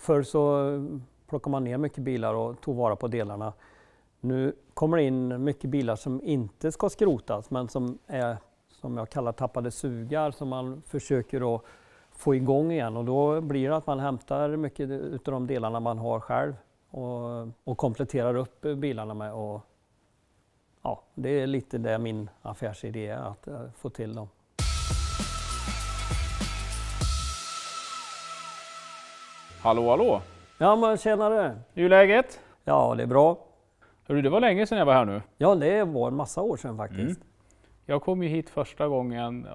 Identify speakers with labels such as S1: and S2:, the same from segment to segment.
S1: Förr så plockade man ner mycket bilar och tog vara på delarna. Nu kommer det in mycket bilar som inte ska skrotas men som är, som jag kallar, tappade sugar som man försöker att få igång igen. Och då blir det att man hämtar mycket utav de delarna man har själv och kompletterar upp bilarna med. Och, ja, det är lite det min affärsidé är, att få till dem.
S2: Hallå, hallå!
S1: Ja, men tjenare!
S2: Hur är läget?
S1: Ja, det är bra.
S2: Hörru, det var länge sedan jag var här nu.
S1: Ja, det var en massa år sedan faktiskt.
S2: Jag kom ju hit första gången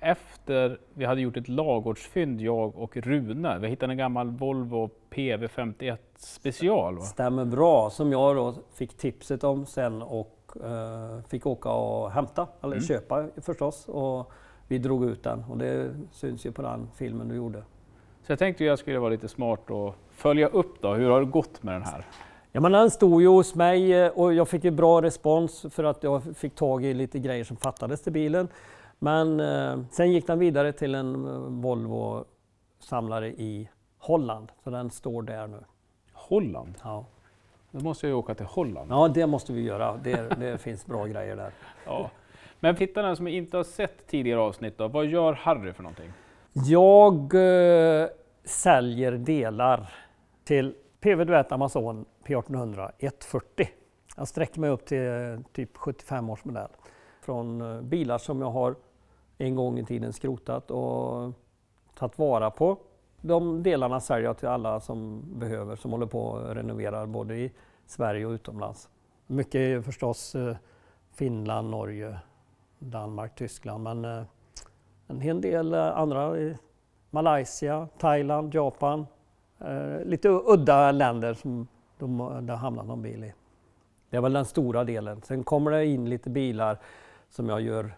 S2: efter vi hade gjort ett ladugårdsfynd, jag och Rune. Vi hittade en gammal Volvo PV51 special. Va?
S1: Stämmer bra, som jag då fick tipset om sen och fick åka och hämta, eller köpa förstås. Och vi drog ut den och det syns ju på den filmen du gjorde.
S2: Så jag tänkte jag skulle vara lite smart och följa upp då. Hur har det gått med den här?
S1: Ja, men den stod ju hos mig och jag fick ju bra respons för att jag fick tag i lite grejer som fattades till bilen. Men sen gick den vidare till en Volvo-samlare i Holland. Så den står där nu.
S2: Holland?
S1: Ja.
S2: Då måste jag ju åka till Holland.
S1: Ja, det måste vi göra. Det finns bra grejer där.
S2: Ja. Men tittarna som inte har sett tidigare avsnitt då, vad gör Harry för någonting?
S1: Jag säljer delar till PV Duett Amazon P1800 140. Jag sträcker mig upp till typ 75 års modell. Från bilar som jag har en gång i tiden skrotat och tagit vara på. De delarna säljer jag till alla som behöver, som håller på och renoverar både i Sverige och utomlands. Mycket förstås Finland, Norge, Danmark, Tyskland, men en hel del andra i Malaysia, Thailand, Japan. Lite udda länder som det hamnar någon bil i. Det är väl den stora delen. Sen kommer det in lite bilar som jag gör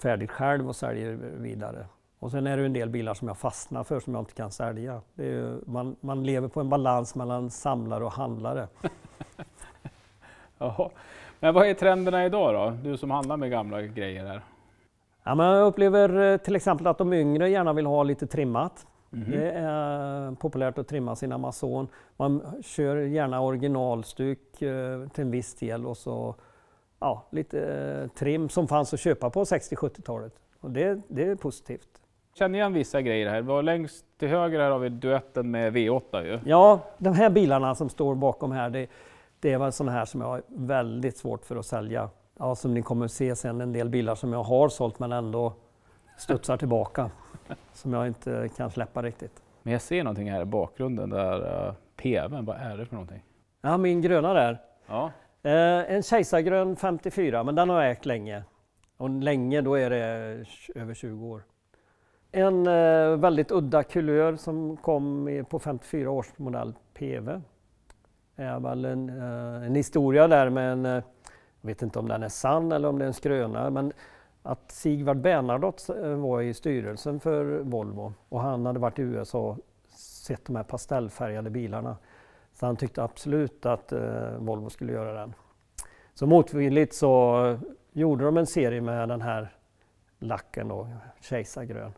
S1: färdigt själv och säljer vidare. Och sen är det en del bilar som jag fastnar för som jag inte kan sälja. Det är ju, man lever på en balans mellan samlare och handlare.
S2: Jaha. Men vad är trenderna idag då? Du som handlar med gamla grejer här.
S1: Ja, men jag upplever till exempel att de yngre gärna vill ha lite trimmat. Det är populärt att trimma sin Amazon. Man kör gärna originalstyck till en viss del och så lite trim som fanns att köpa på 60-70-talet. Och det är positivt.
S2: Känner igen vissa grejer här. Var längst till höger här har vi duetten med V8 ju.
S1: Ja, de här bilarna som står bakom här, det är väl sådana här som jag har väldigt svårt för att sälja. Ja, som ni kommer att se sen, en del bilar som jag har sålt men ändå studsar tillbaka. Som jag inte kan släppa riktigt.
S2: Men jag ser någonting här i bakgrunden där PV:n, vad är det för någonting?
S1: Ja, min gröna där.
S2: Ja.
S1: En kejsargrön 54, men den har jag ägt länge. Och länge, då är det över 20 år. En väldigt udda kulör som kom på 54 års modell PV. Är väl en historia där, men jag vet inte om den är sann eller om det är en skröna. Men att Sigvard Bernadotte var i styrelsen för Volvo och han hade varit i USA och sett de här pastellfärgade bilarna. Så han tyckte absolut att Volvo skulle göra den. Så motvilligt så gjorde de en serie med den här lacken då, kejsargrön.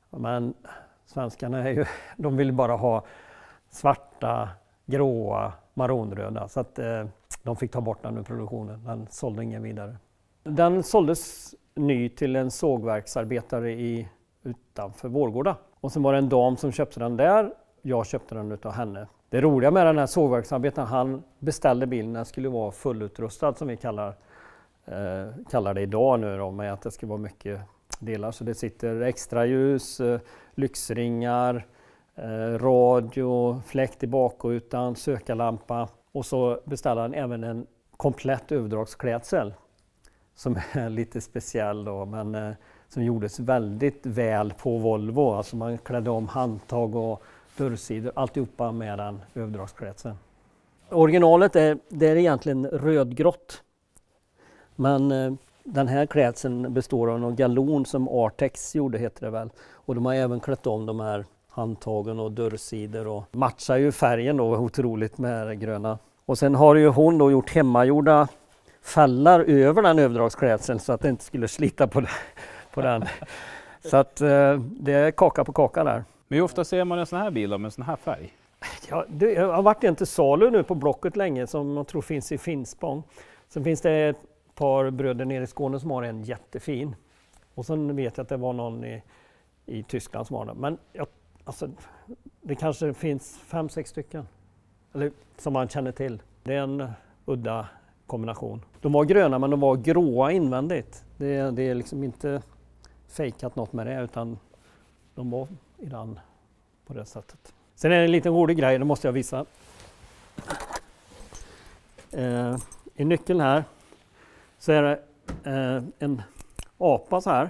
S1: Men svenskarna de vill bara ha svarta, gråa, maronröda. Så att de fick ta bort den ur produktionen. Den sålde ingen vidare. Den såldes ny till en sågverksarbetare utanför Vårgårda. Och sen var det en dam som köpte den där. Jag köpte den utav henne. Det roliga med den här sågverksarbetaren, han beställde bilen. Den skulle vara fullutrustad som vi kallar det idag nu då, med att det ska vara mycket delar. Så det sitter extra ljus, lyxringar, radio, fläkt i bakrutan, sökarlampa. Och så beställde han även en komplett överdragsklädsel. Som är lite speciell då, men som gjordes väldigt väl på Volvo. Alltså man klädde om handtag och dörrsidor, alltihopa med den överdragsklädseln. Originalet det är egentligen rödgrått. Men den här klädseln består av någon galon som Artex gjorde, heter det väl. Och de har även klätt om de här handtagen och dörrsidor och matchar ju färgen då otroligt med det gröna. Och sen har ju hon då gjort hemmagjorda fällar över den överdragsklädseln så att det inte skulle slita på den. Så att det är kaka på kaka där.
S2: Men hur ofta ser man en sån här bil med en sån här färg?
S1: Ja, det har varit en till salu nu på Blocket länge som jag tror finns i Finspång. Sen finns det ett par bröder nere i Skåne som har en jättefin. Och sen vet jag att det var någon i Tyskland som har den. Men alltså, det kanske finns 5-6 stycken. Eller som man känner till. Det är en udda kombination. De var gröna men de var gråa invändigt. Det är liksom inte fejkat något med det utan de var i den på det sättet. Sen är det en liten rolig grej, det måste jag visa. I nyckeln här så är det en apa så här.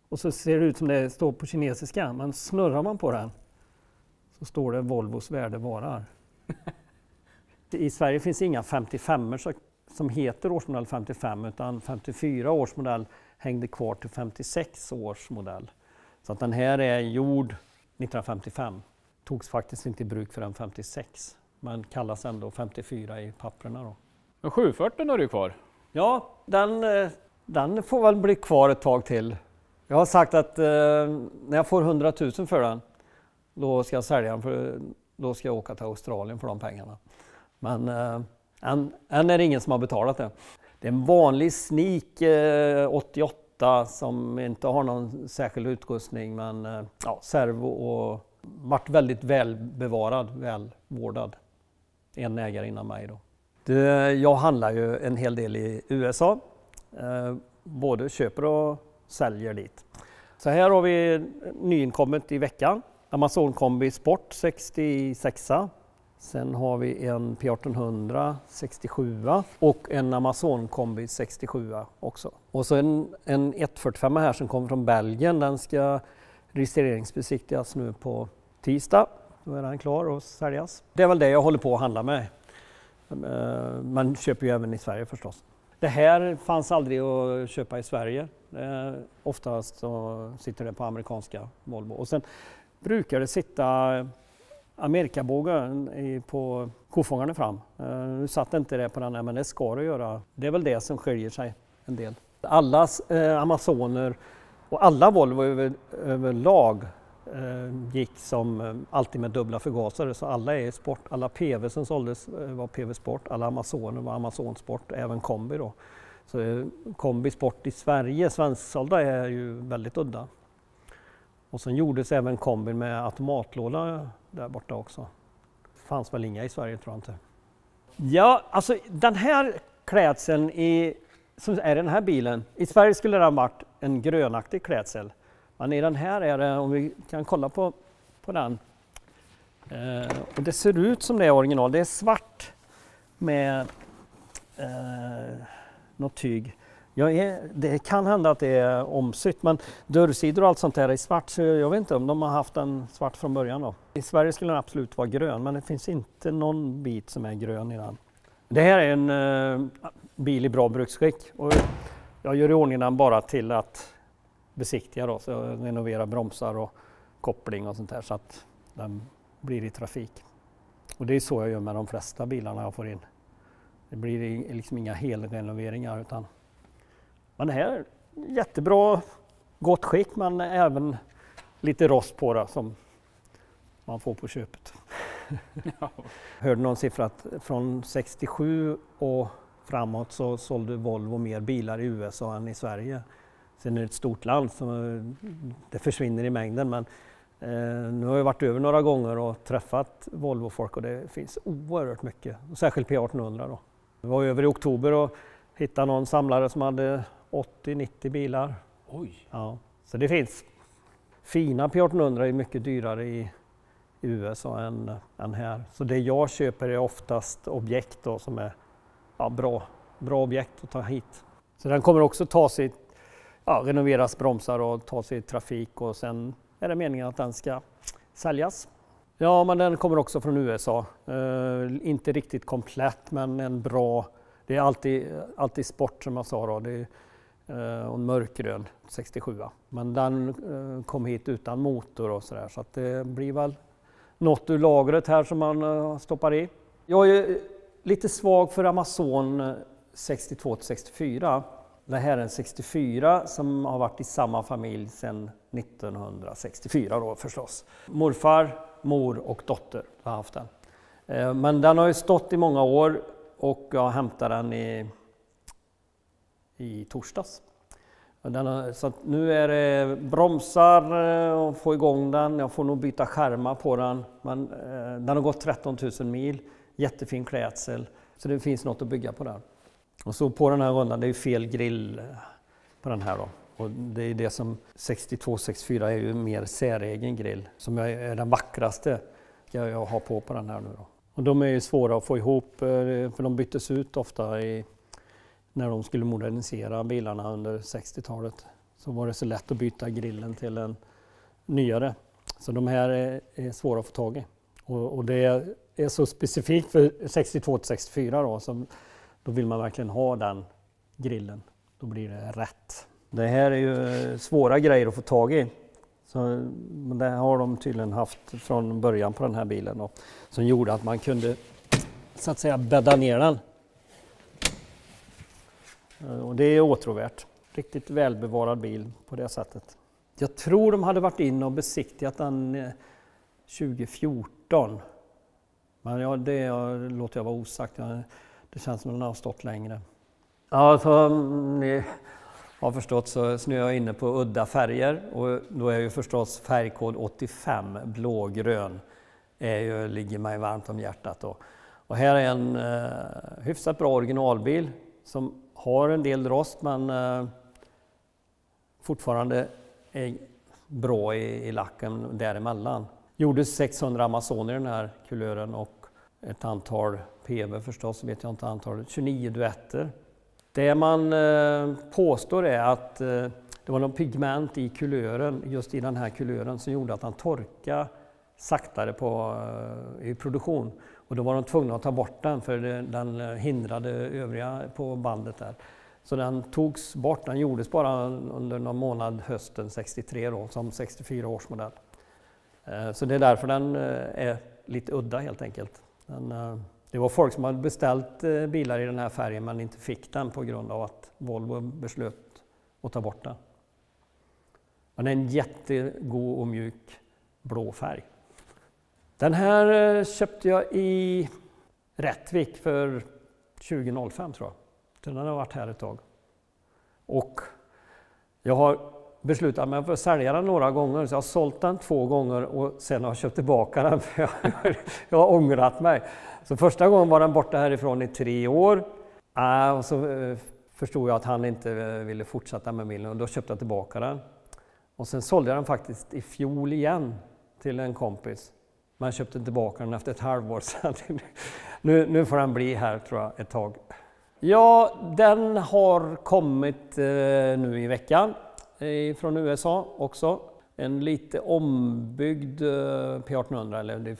S1: Och så ser det ut som det står på kinesiska, men snurrar man på den så står det Volvos värde varar. I Sverige finns inga 55 som heter årsmodell 55 utan 54 årsmodell hängde kvar till 56 års modell. Så att den här är gjord 1955. Togs faktiskt inte i bruk förrän 56. Men kallas ändå 54 i papperna då.
S2: Men 740 har du kvar?
S1: Ja, den får väl bli kvar ett tag till. Jag har sagt att när jag får 100 000 för den, då ska jag sälja den för då ska jag åka till Australien för de pengarna. Men än är det ingen som har betalat det. Det är en vanlig Sneak 88 som inte har någon särskild utrustning men servo och varit väldigt välbevarad, välvårdad. En ägare innan mig då. Jag handlar ju en hel del i USA. Både köper och säljer dit. Så här har vi nyinkommet i veckan. Amazon Kombi Sport 66. Sen har vi en P1800 67 och en Amazon Kombi 67 också. Och så en 145 här som kommer från Belgien. Den ska registreringsbesiktigas nu på tisdag. Då är den klar att säljas. Det är väl det jag håller på att handla med. Man köper ju även i Sverige förstås. Det här fanns aldrig att köpa i Sverige. Oftast så sitter det på amerikanska Volvo. Och sen brukar det sitta Amerikabågen på kofångaren fram. Nu satt inte det på den här men det ska det göra. Det är väl det som skiljer sig en del. Alla Amazoner och alla Volvo överlag gick som alltid med dubbla förgasare så alla är sport. Alla PV som såldes var PV Sport, alla Amazoner var Amazon Sport, även Kombi då. Så Kombi Sport i Sverige, svensksålda är ju väldigt udda. Och sen gjordes även Kombi med automatlåda där borta också. Det fanns väl inga i Sverige tror jag inte. Ja, alltså den här klädseln som är den här bilen, i Sverige skulle det ha varit en grönaktig klädsel. Men i den här är det, om vi kan kolla på den. Och det ser ut som det är original. Det är svart med något tyg. Det kan hända att det är omsytt men dörrsidor och allt sånt där är svart så jag vet inte om de har haft den svart från början då. I Sverige skulle den absolut vara grön men det finns inte någon bit som är grön i den. Det här är en bil i bra bruksskick och jag gör i ordning den bara till att besiktiga då, så jag renoverar bromsar och koppling och sånt där så att den blir i trafik. Och det är så jag gör med de flesta bilarna jag får in. Det blir liksom inga helrenoveringar utan men det här är jättebra, gott skick men även lite rost på det som man får på köpet. Jag hörde någon siffra att från 67 och framåt så sålde Volvo mer bilar i USA än i Sverige. Sen är det ett stort land så det försvinner i mängden men nu har jag varit över några gånger och träffat Volvo-folk och det finns oerhört mycket. Särskilt P1800 då. Vi var över i oktober och hittade någon samlare som hade 80-90 bilar.
S2: Oj!
S1: Ja, så det finns. Fina P1800 är mycket dyrare i USA än här. Så det jag köper är oftast objekt då, som är bra objekt att ta hit. Så den kommer också ta sig, renoveras bromsar och ta sig i trafik och sen är det meningen att den ska säljas. Ja, men den kommer också från USA. Inte riktigt komplett men en bra, det är alltid sport som jag sa då. Det är en mörkgrön 67. Men den kom hit utan motor och sådär så att det blir väl något ur lagret här som man stoppar i. Jag är lite svag för Amazon 62-64. Det här är en 64 som har varit i samma familj sedan 1964 då förstås. Morfar, mor och dotter har haft den. Men den har ju stått i många år och jag hämtade den i torsdags. Så att nu är det bromsar och få igång den. Jag får nog byta skärmar på den. Men den har gått 13 000 mil. Jättefin klädsel. Så det finns något att bygga på den. Och så på den här rundan, det är ju fel grill på den här då. Och det är det som 62-64 är ju mer säregen grill. Som är den vackraste jag har på den här nu då. Och de är ju svåra att få ihop för de byttes ut ofta när de skulle modernisera bilarna under 60-talet. Så var det så lätt att byta grillen till en nyare. Så de här är svåra att få tag i. Och det är så specifikt för 62-64 då. Så då vill man verkligen ha den grillen. Då blir det rätt. Det här är ju svåra grejer att få tag i. Men det har de tydligen haft från början på den här bilen då, som gjorde att man kunde så att säga bädda ner den. Och det är åtråvärt. Riktigt välbevarad bil på det sättet. Jag tror de hade varit in och besiktigat den 2014. Men det låter jag vara osagt. Det känns som att den har stått längre. Ja, som ni har förstått så är jag inne på udda färger. Och då är ju förstås färgkod 85, blågrön. Ligger mig varmt om hjärtat då. Och här är en hyfsat bra originalbil som har en del rost men fortfarande är bra i lacken däremellan. Gjordes 600 Amazoner i den här kulören och ett antal PV förstås, vet jag inte antalet, 29 duetter. Det man påstår är att det var någon pigment i kulören, just i den här kulören, som gjorde att han torkade saktare i produktion. Och då var de tvungna att ta bort den för den hindrade övriga på bandet där. Så den togs bort, den gjordes bara under någon månad hösten 63 då, som 64 års modell. Så det är därför den är lite udda helt enkelt. Det var folk som hade beställt bilar i den här färgen men inte fick den på grund av att Volvo beslöt att ta bort den. Men det är en jättegod och mjuk blå färg. Den här köpte jag i Rättvik för 2005 tror jag. Den har varit här ett tag. Och jag har beslutat mig för att sälja den några gånger. Så jag har sålt den 2 gånger och sen har jag köpt tillbaka den. För jag har ångrat mig. Så första gången var den borta härifrån i 3 år. Och så förstod jag att han inte ville fortsätta med bilen och då köpte jag tillbaka den. Och sen sålde jag den faktiskt i fjol igen till en kompis. Man köpte tillbaka den efter ett halvår sedan. Nu får den bli här tror jag ett tag. Ja, den har kommit nu i veckan från USA också. En lite ombyggd P1800 eller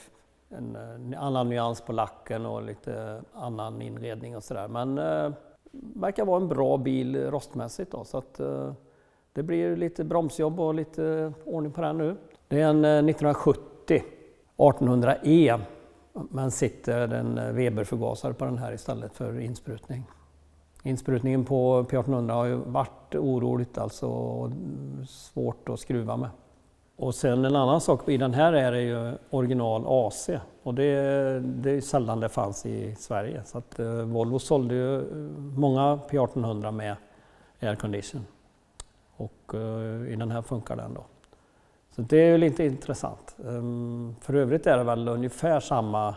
S1: en annan nyans på lacken och lite annan inredning och sådär. Men verkar vara en bra bil rostmässigt då, så att det blir lite bromsjobb och lite ordning på den nu. Det är en 1970 1800E, men sitter en Weber-förgasare på den här istället för insprutning. Insprutningen på P1800 har ju varit oroligt, alltså svårt att skruva med. Och sen en annan sak i den här är det ju original AC och det är sällan det fanns i Sverige. Så att Volvo sålde ju många P1800 med aircondition och i den här funkar den då. Så det är ju lite intressant. För övrigt är det väl ungefär samma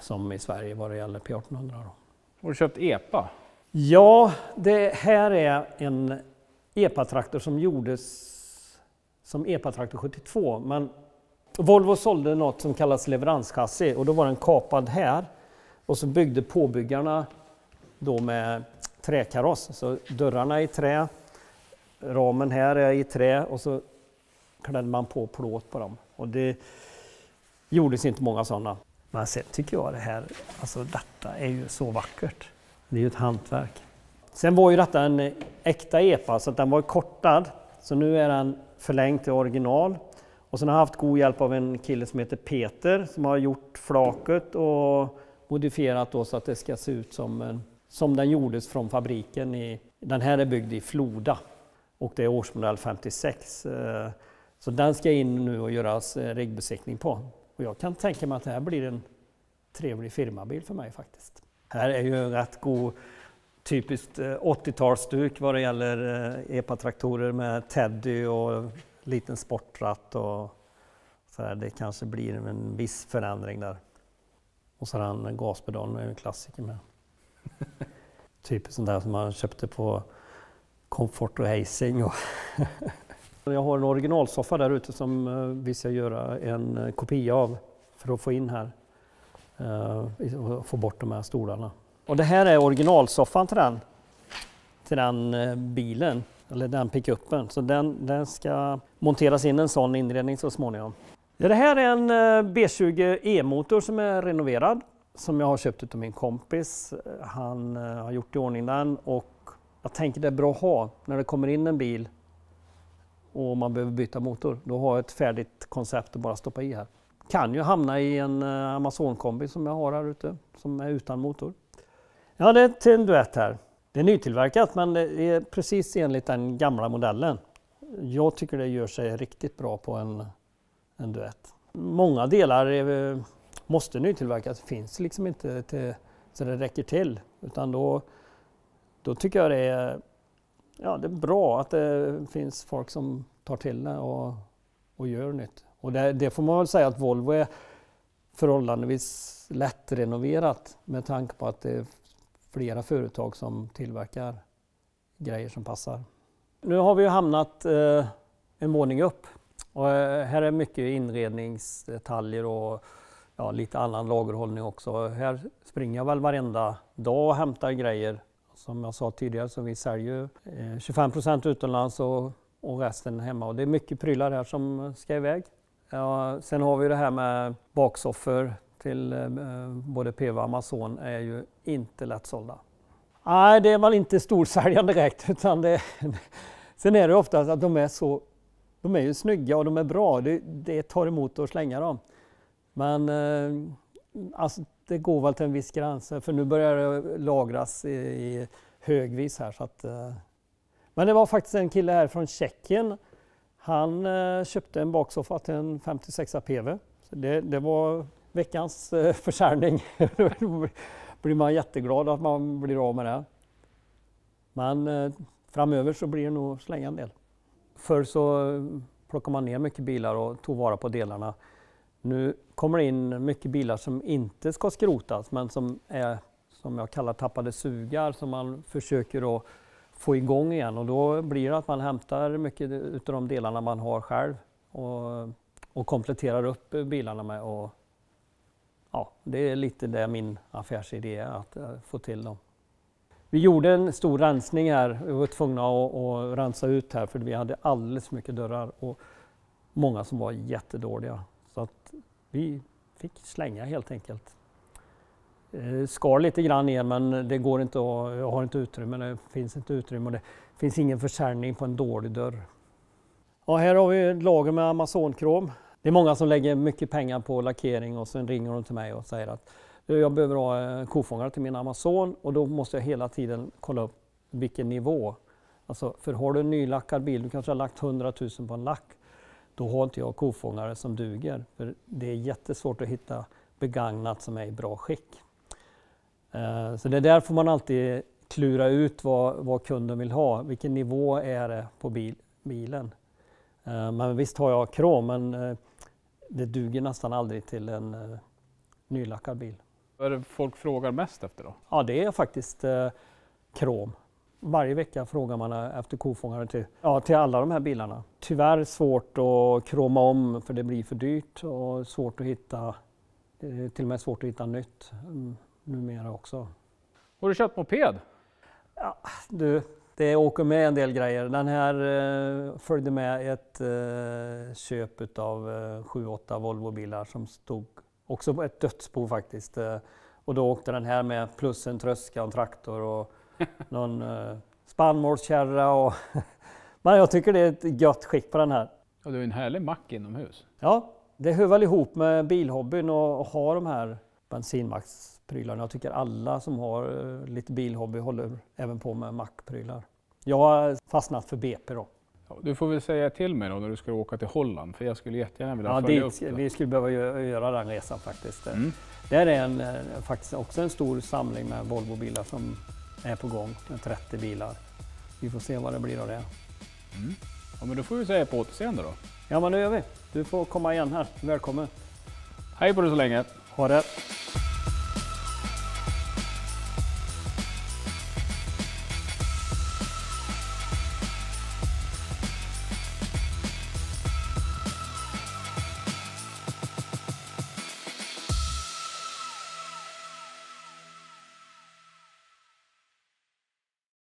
S1: som i Sverige vad det gäller P1800 då.
S2: Har du köpt EPA?
S1: Ja, det här är en EPA-traktor som gjordes som EPA-traktor 72. Men Volvo sålde något som kallas leveranschassi och då var den kapad här. Och så byggde påbyggarna då med träkaross. Så dörrarna är i trä, ramen här är i trä och så klädde man på plåt på dem. Och det gjordes inte många sådana. Men sen tycker jag det här, alltså detta är ju så vackert. Det är ju ett hantverk. Sen var ju detta en äkta EPA så att den var kortad. Så nu är den förlängd till original. Och sen har jag haft god hjälp av en kille som heter Peter som har gjort flaket och modifierat då så att det ska se ut som den gjordes från fabriken i Den här är byggd i Floda och det är årsmodell 56. Så den ska in nu och göras riggbesiktning på. Och jag kan tänka mig att det här blir en trevlig firmabil för mig faktiskt. Här är ju en rätt god typiskt 80-talsduk vad det gäller EPA-traktorer med Teddy och liten sportratt och så här. Det kanske blir en viss förändring där. Och så har han gaspedalen, är en klassiker med. Typiskt sånt där som man köpte på Comfort och Hacing. Jag har en originalsoffa där ute som vi ska göra en kopia av för att få in här och få bort de här stolarna. Och det här är originalsoffan till den bilen, eller den pickuppen. Så den ska monteras in en sån inredning så småningom. Ja, det här är en B20 E-motor som är renoverad, som jag har köpt av min kompis. Han har gjort i ordning den och jag tänker det är bra att ha när det kommer in en bil och man behöver byta motor. Då har jag ett färdigt koncept att bara stoppa i här. Kan ju hamna i en Amazon-kombi som jag har här ute, som är utan motor. Ja, det är till en Duett här. Det är nytillverkat men det är precis enligt den gamla modellen. Jag tycker det gör sig riktigt bra på en Duett. Många delar måste nytillverkas, det finns liksom inte så det räcker till. Utan då tycker jag det är bra att det finns folk som tar till det och gör nytt. Och det får man väl säga att Volvo är förhållandevis lättrenoverat med tanke på att det är flera företag som tillverkar grejer som passar. Nu har vi ju hamnat en våning upp och här är mycket inredningsdetaljer och lite annan lagerhållning också. Här springer jag väl varenda dag och hämtar grejer. Som jag sa tidigare så vi säljer 25% utomlands och resten hemma. Och det är mycket prylar här som ska iväg. Sen har vi det här med baksoffer till både PV och Amazon är ju inte lättsålda. Nej, det är väl inte storsäljande direkt. Utan sen är det ofta att de är ju snygga och de är bra. Det tar emot att slänga dem. Men alltså, det går väl till en viss gräns. För nu börjar det lagras i högvis här. Så att, men det var faktiskt en kille här från Tjeckien. Han köpte en baksoffa till en 56 PV. Så det var veckans försäljning. Då blir man jätteglad att man blir av med det. Men framöver så blir det nog slänga en del. Förr så plockar man ner mycket bilar och tog vara på delarna. Nu kommer det in mycket bilar som inte ska skrotas men som är, som jag kallar, tappade sugar som man försöker att få igång igen. Och då blir det att man hämtar mycket utav de delarna man har själv och kompletterar upp bilarna med. Och, det är lite det min affärsidé är, att få till dem. Vi gjorde en stor rensning här. Vi var tvungna att rensa ut här för vi hade alldeles för mycket dörrar och många som var jättedåliga. Så att vi fick slänga helt enkelt. Skar lite grann ner men det går inte jag har inte utrymme, det finns inte utrymme och det finns ingen försäljning på en dålig dörr. Och här har vi ett lager med Amazon-krom. Det är många som lägger mycket pengar på lackering och sen ringer de till mig och säger att jag behöver ha en kofångare till min Amazon och då måste jag hela tiden kolla upp vilken nivå. Alltså, för har du en nylackad bil, du kanske har lagt 100 000 på en lack, då har inte jag kofångare som duger. För det är jättesvårt att hitta begagnat som är i bra skick. Så det där får man alltid klura ut vad kunden vill ha. Vilken nivå är det på bilen? Men visst har jag krom, men det duger nästan aldrig till en nylackad bil.
S2: Vad är det folk frågar mest efter då?
S1: Ja, det är faktiskt krom. Varje vecka frågar man efter kofångare till alla de här bilarna. Tyvärr svårt att kroma om för det blir för dyrt och svårt att hitta, till och med svårt att hitta nytt numera också.
S2: Har du köpt moped?
S1: Ja, det åker med en del grejer. Den här följde med ett köp av 7-8 Volvo-bilar som stod också på ett dödsbo faktiskt. Och då åkte den här med plus en tröska, en traktor och någon spannmålskärra. Men jag tycker det är ett gött skick på den här.
S2: Och du är en härlig mack inomhus.
S1: Ja, det hör väl ihop med bilhobbyn och ha de här bensinmacksprylar. Jag tycker alla som har lite bilhobby håller även på med mackprylar. Jag har fastnat för BP då.
S2: Ja, du får väl säga till mig då när du ska åka till Holland, för jag skulle jättegärna vilja följa upp det.
S1: Vi skulle behöva göra den resan faktiskt. Där är faktiskt också en stor samling med Volvo-bilar som är på gång, med 30 bilar. Vi får se vad det blir av det.
S2: Ja, men då får vi säga på återseende då.
S1: Ja, men det gör vi. Du får komma igen här. Välkommen.
S2: Hej på dig så länge.
S1: Ha det.